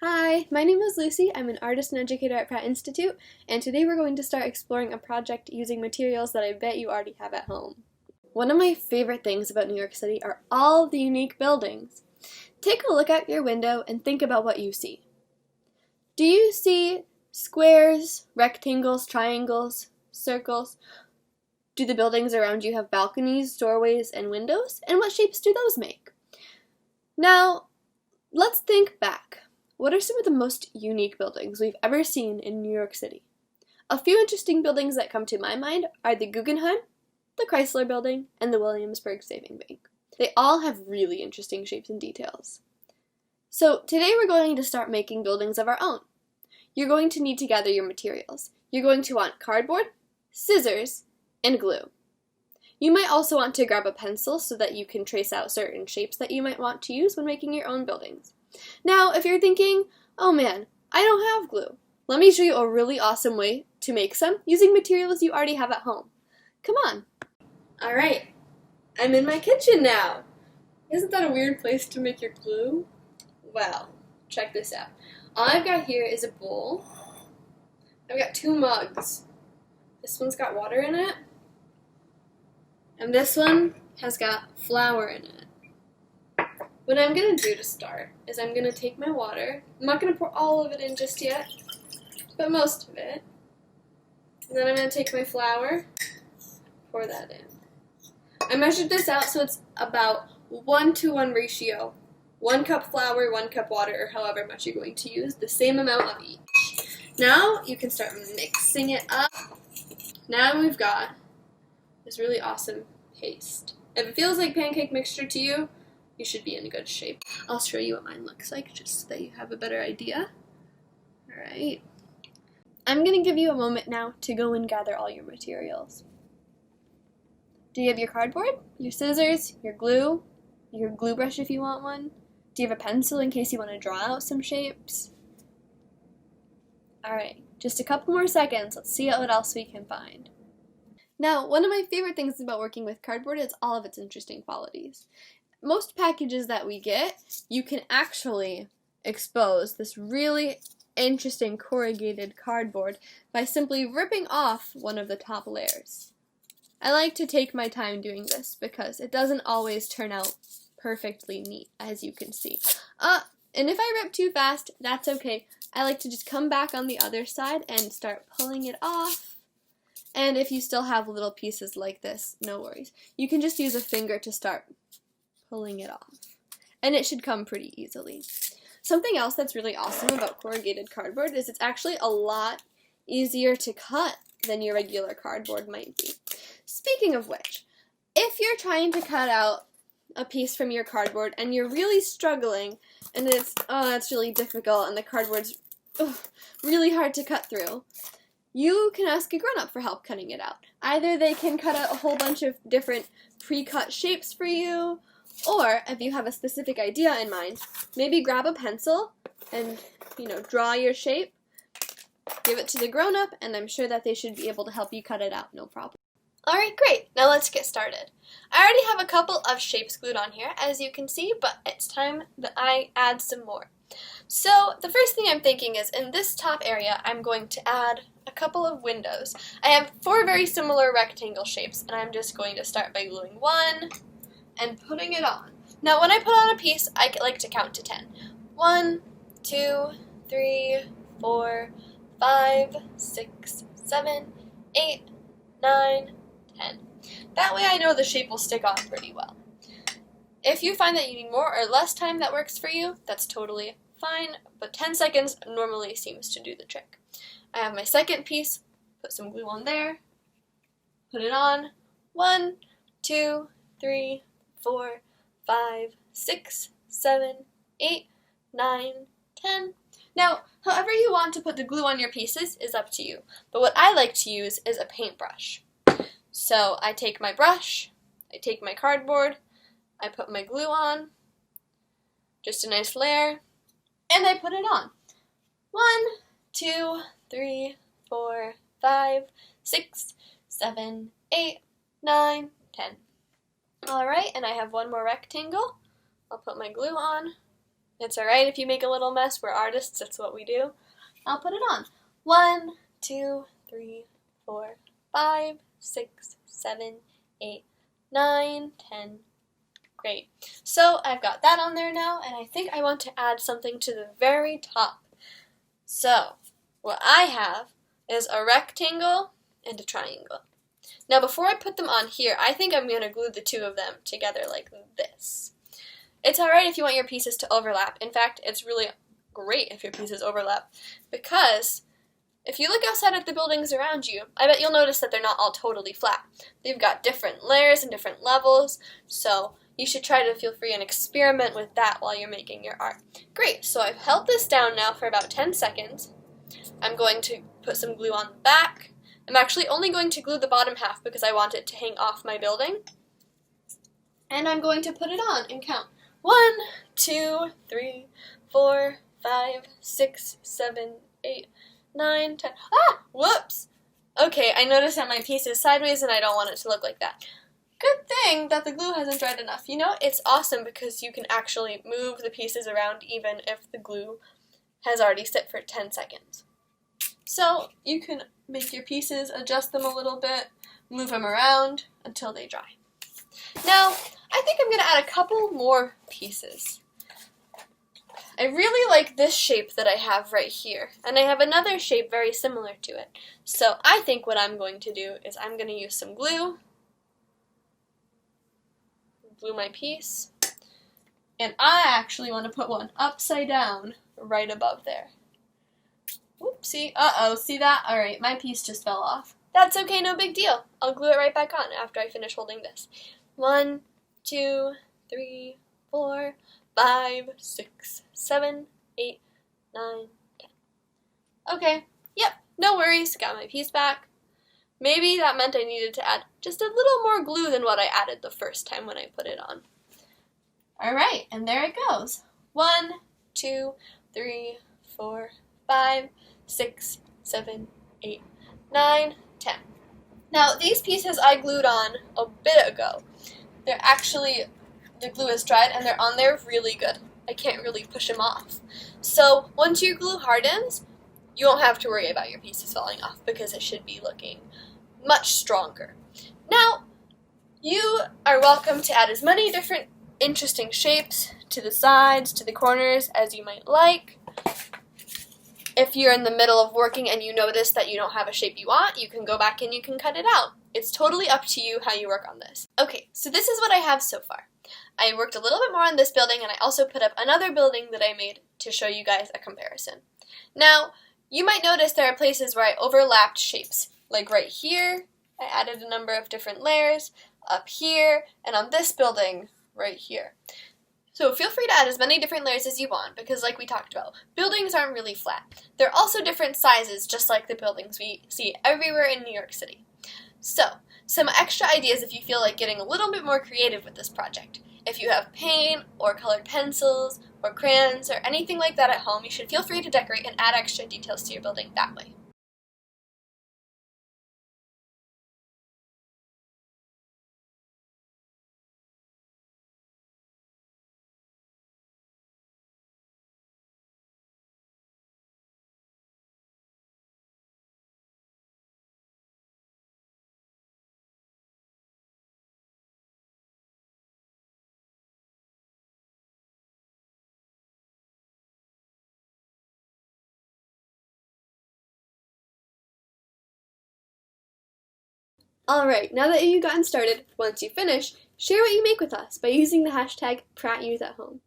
Hi, my name is Lucy. I'm an artist and educator at Pratt Institute, and today we're going to start exploring a project using materials that I bet you already have at home. One of my favorite things about New York City are all the unique buildings. Take a look out your window and think about what you see. Do you see squares, rectangles, triangles, circles? Do the buildings around you have balconies, doorways, and windows? And what shapes do those make? Now, let's think back. What are some of the most unique buildings we've ever seen in New York City? A few interesting buildings that come to my mind are the Guggenheim, the Chrysler Building, and the Williamsburg Savings Bank. They all have really interesting shapes and details. So today we're going to start making buildings of our own. You're going to need to gather your materials. You're going to want cardboard, scissors, and glue. You might also want to grab a pencil so that you can trace out certain shapes that you might want to use when making your own buildings. Now, if you're thinking, oh man, I don't have glue, let me show you a really awesome way to make some using materials you already have at home. Come on. Alright, I'm in my kitchen now. Isn't that a weird place to make your glue? Well, check this out. All I've got here is a bowl. I've got two mugs. This one's got water in it, and this one has got flour in it. What I'm going to do to start is I'm going to take my water. I'm not going to pour all of it in just yet, but most of it. And then I'm going to take my flour, pour that in. I measured this out so it's about 1-to-1 ratio. 1 cup flour, 1 cup water, or however much you're going to use, the same amount of each. Now you can start mixing it up. Now we've got this really awesome paste. If it feels like pancake mixture to you, you should be in good shape. I'll show you what mine looks like just so that you have a better idea. Alright. I'm going to give you a moment now to go and gather all your materials. Do you have your cardboard, your scissors, your glue brush if you want one? Do you have a pencil in case you want to draw out some shapes? Alright, just a couple more seconds. Let's see what else we can find. Now, one of my favorite things about working with cardboard is all of its interesting qualities. Most packages that we get, you can actually expose this really interesting corrugated cardboard by simply ripping off one of the top layers. I like to take my time doing this because it doesn't always turn out perfectly neat, as you can see. And if I rip too fast, that's okay. I like to just come back on the other side and start pulling it off. And if you still have little pieces like this, no worries. You can just use a finger to start pulling it off. And it should come pretty easily. Something else that's really awesome about corrugated cardboard is it's actually a lot easier to cut than your regular cardboard might be. Speaking of which, if you're trying to cut out a piece from your cardboard and you're really struggling and it's really difficult and the cardboard's really hard to cut through, you can ask a grown-up for help cutting it out. Either they can cut out a whole bunch of different pre-cut shapes for you, or if you have a specific idea in mind, maybe grab a pencil and, draw your shape, give it to the grown-up, and I'm sure that they should be able to help you cut it out, no problem. Alright, great. Now let's get started. I already have a couple of shapes glued on here, as you can see, but it's time that I add some more. So the first thing I'm thinking is in this top area, I'm going to add a couple of windows. I have 4 very similar rectangle shapes, and I'm just going to start by gluing one and putting it on. Now when I put on a piece, I like to count to 10. 1, 2, 3, 4, 5, 6, 7, 8, 9, 10. That way I know the shape will stick on pretty well. If you find that you need more or less time that works for you, that's totally fine, but 10 seconds normally seems to do the trick. I have my second piece, put some glue on there, put it on. 1, 2, 3, 4, 5, 6, 7, 8, 9, 10. Now, however you want to put the glue on your pieces is up to you, but what I like to use is a paintbrush. So I take my brush, I take my cardboard, I put my glue on, just a nice layer, and I put it on. 1, 2, 3, 4, 5, 6, 7, 8, 9, 10. Alright, and I have one more rectangle. I'll put my glue on, It's alright if you make a little mess. We're artists, that's what we do. I'll put it on. 1, 2, 3, 4, 5, 6, 7, 8, 9, 10. Great. So I've got that on there now, and I think I want to add something to the very top. So what I have is a rectangle and a triangle. Now before I put them on here, I think I'm going to glue the two of them together like this. It's alright if you want your pieces to overlap. In fact, it's really great if your pieces overlap, because if you look outside at the buildings around you, I bet you'll notice that they're not all totally flat. They've got different layers and different levels, so you should try to feel free and experiment with that while you're making your art. Great, so I've held this down now for about 10 seconds. I'm going to put some glue on the back. I'm actually only going to glue the bottom half because I want it to hang off my building. And I'm going to put it on and count. 1, 2, 3, 4, 5, 6, 7, 8, 9, 10. Ah! Whoops! Okay, I noticed that my piece is sideways and I don't want it to look like that. Good thing that the glue hasn't dried enough. You know, it's awesome because you can actually move the pieces around even if the glue has already sit for 10 seconds. So you can make your pieces, adjust them a little bit, move them around until they dry. Now, I think I'm going to add a couple more pieces. I really like this shape that I have right here, and I have another shape very similar to it. So I think what I'm going to do is I'm going to use some glue, glue my piece, and I actually want to put one upside down right above there. Oopsie, uh-oh, see that? Alright, my piece just fell off. That's okay, no big deal. I'll glue it right back on after I finish holding this. 1, 2, 3, 4, 5, 6, 7, 8, 9, 10. Okay, yep, no worries, got my piece back. Maybe that meant I needed to add just a little more glue than what I added the first time when I put it on. Alright, and there it goes. 1, 2, 3, 4, 5, 6, 7, 8, 9, 10. Now, these pieces I glued on a bit ago. They're actually, the glue is dried and they're on there really good. I can't really push them off. So, once your glue hardens, you won't have to worry about your pieces falling off because it should be looking much stronger. Now, you are welcome to add as many different interesting shapes to the sides, to the corners as you might like. If you're in the middle of working and you notice that you don't have a shape you want, you can go back and you can cut it out. It's totally up to you how you work on this. Okay, so this is what I have so far. I worked a little bit more on this building, and I also put up another building that I made to show you guys a comparison. Now, you might notice there are places where I overlapped shapes. Like right here, I added a number of different layers, up here, and on this building right here. So feel free to add as many different layers as you want, because like we talked about, buildings aren't really flat. They're also different sizes, just like the buildings we see everywhere in New York City. So, some extra ideas if you feel like getting a little bit more creative with this project. If you have paint, or colored pencils, or crayons, or anything like that at home, you should feel free to decorate and add extra details to your building that way. Alright, now that you've gotten started, once you finish, share what you make with us by using the hashtag PrattUseAtHome.